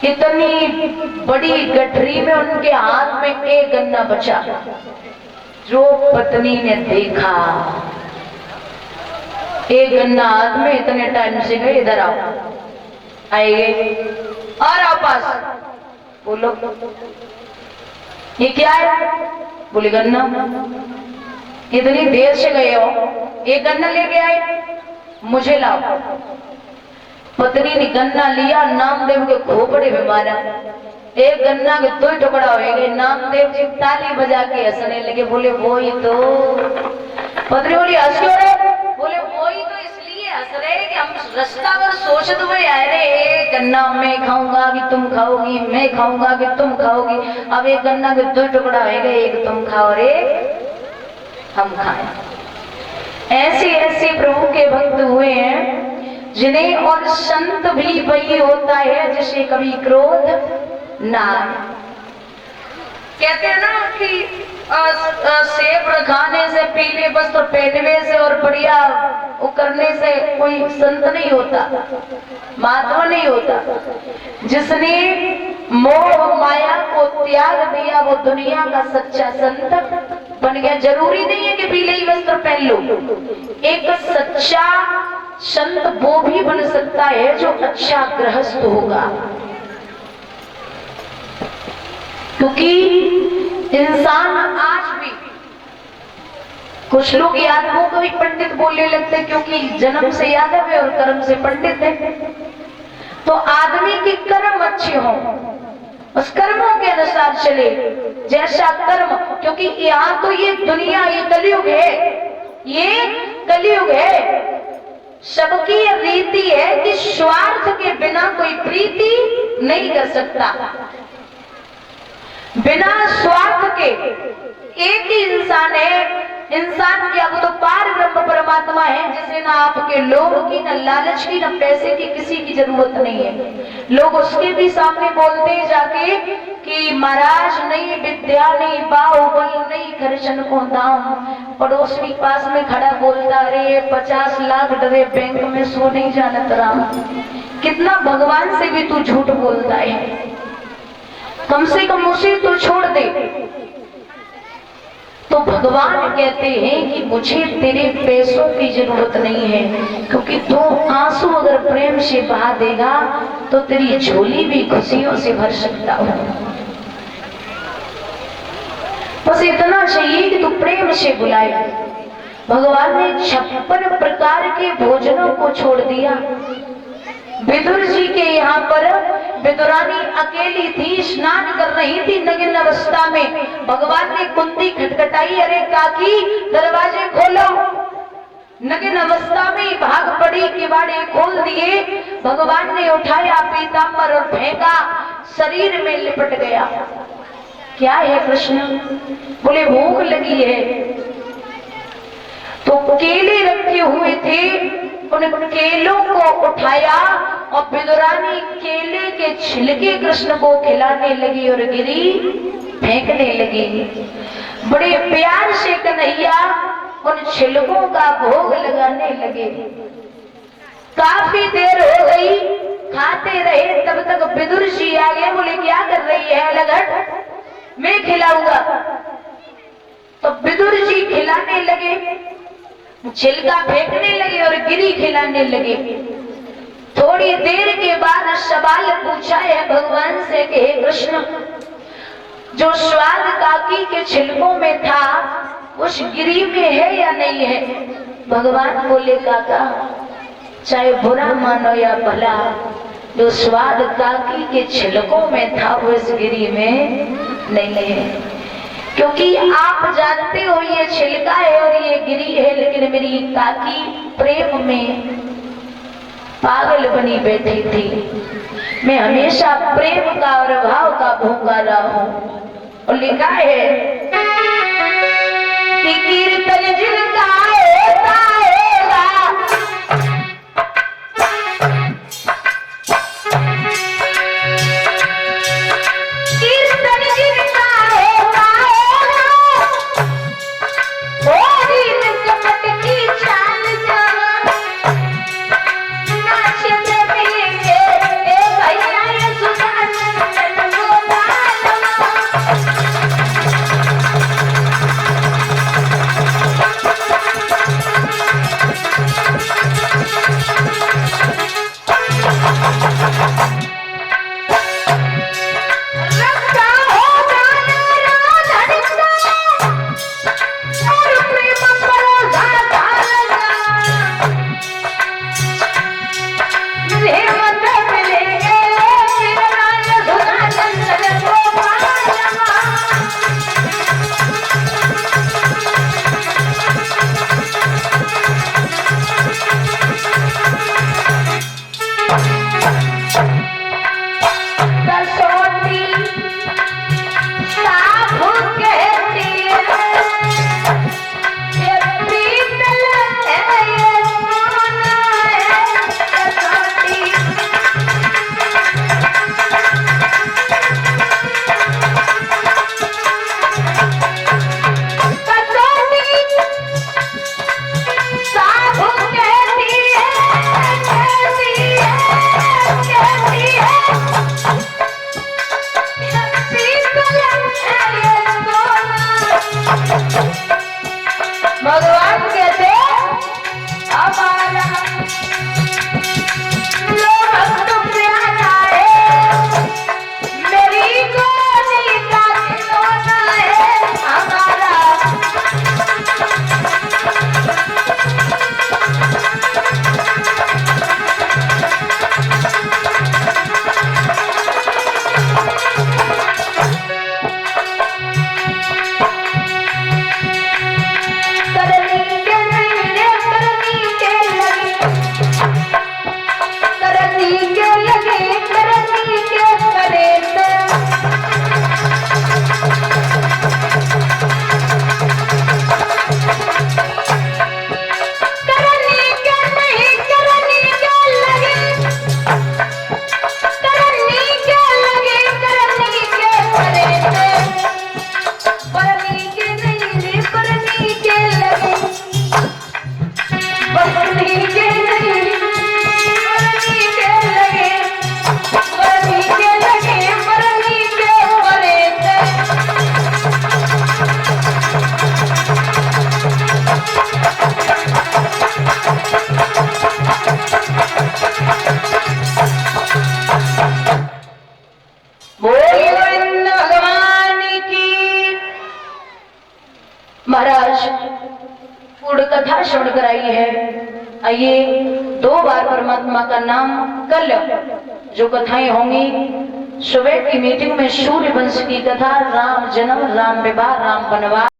कितनी बड़ी गठरी में उनके हाथ में एक गन्ना बचा। जो पत्नी ने देखा एक गन्ना हाथ में, इतने टाइम से गए, इधर आओ, आएंगे और आओ पास, बोलो ये क्या है? बोले गन्ना। इतनी देर से गए हो, एक गन्ना लेके आए, मुझे लाओ। पत्नी ने गन्ना लिया, नामदेव के खोपड़े में मारा, एक गन्ना के दो टुकड़ा हो गए। नामदेव जी ताली बजा के हंसने लगे, बोले वो ही तो। पत्नी बोली हंस क्यों रहे? बोले वो ही तो इसलिए हंस रहे कि हम रास्ता पर सोचते हुए आए रहे, एक गन्ना मैं खाऊंगा कि तुम खाओगी, मैं खाऊंगा कि तुम खाओगी। अब एक गन्ना के दो टुकड़ा हो गए, एक तुम खाओ और एक हम खाएं। ऐसे ऐसे प्रभु के भक्त हुए हैं जिन्हें, और संत भी वही होता है जिसे कभी क्रोध ना आए। कहते हैं ना कि सेब खाने से, पीले वस्त्र पहनने से और बढ़िया वो करने से कोई संत नहीं होता, महात्मा नहीं होता। जिसने मोह माया को त्याग दिया वो दुनिया का सच्चा संत बन गया। जरूरी नहीं है कि पीले ही वस्त्र पहन लो, एक सच्चा संत वो भी बन सकता है जो अच्छा गृहस्थ होगा। क्योंकि इंसान आज भी, कुछ लोग यादवों को भी पंडित बोलने लगते क्योंकि जन्म से यादव है और कर्म से पंडित है। तो आदमी के कर्म अच्छे हों, उस कर्मों के अनुसार चले, जैसा कर्म। क्योंकि यहाँ तो ये दुनिया, ये कलयुग है, ये कलयुग है। सबकी रीति है कि स्वार्थ के बिना कोई प्रीति नहीं कर सकता। बिना स्वार्थ के एक ही इंसान है, इंसान क्या, वो तो पार ब्रह्म परमात्मा है जिसे ना आपके लोभ की, ना लालच की, ना पैसे की किसी की जरूरत नहीं है। लोग उसके भी सामने बोलते हैं जाके कि महाराज नहीं विद्या नहीं, बाहुबल नहीं, खर्चन को दाम। पड़ोसी पास में खड़ा बोलता, अरे 50 लाख डरे बैंक में सो नहीं जानत राम। कितना भगवान से भी तू झूठ बोलता है, कम से कम उसे तो छोड़ दे। तो भगवान कहते हैं कि मुझे तेरे पैसों की जरूरत नहीं है, क्योंकि तू आंसू अगर प्रेम से बहा देगा तो तेरी झोली भी खुशियों से भर सकता हो। बस इतना चाहिए कि तू प्रेम से बुलाए। भगवान ने 56 प्रकार के भोजनों को छोड़ दिया। विदुर जी के यहाँ पर विदुरानी अकेली थी, स्नान कर रही थी नग्न अवस्था में। भगवान ने कुंती खटखटाई, अरे काकी दरवाजे खोलो। नग्न अवस्था में भाग पड़ी, किवाड़े खोल दिए। भगवान ने उठाया पीतांबर और फेंका, शरीर में लिपट गया। क्या है कृष्ण? बोले भूख लगी है। तो केले रखे हुए थे, उन केलों को उठाया और विदुरानी केले के छिलके कृष्ण को खिलाने लगी और गिरी फेंकने लगी। बड़े प्यार से कन्हैया उन छिलकों का भोग लगाने लगे। काफी देर हो गई, खाते रहे, तब तक विदुर जी आ गए। बोले क्या कर रही है लगट, मैं खिलाऊंगा। तो विदुर जी खिलाने लगे, छिलका फेंकने लगे और गिरी खिलाने लगे। थोड़ी देर के बाद सवाल पूछा है भगवान से कि हे कृष्ण, जो स्वाद काकी के छिलकों में था उस गिरी में है या नहीं है? भगवान बोले काका, चाहे बुरा मानो या भला, जो स्वाद काकी के छिलकों में था वो इस गिरी में नहीं है। क्योंकि आप जानते हो ये छिलका है और ये गिरी है, लेकिन मेरी काकी प्रेम में पागल बनी बैठी थी। मैं हमेशा प्रेम का और भाव का भूखा रहा हूं। और लिखा है कि कीर्तन जिनका होता होगा, कथा सुन कर आई है। आइए 2 बार परमात्मा का नाम, कल जो कथाएं होंगी सुबह की मीटिंग में सूर्य वंश की कथा, राम जन्म, राम विवाह, राम वनवास,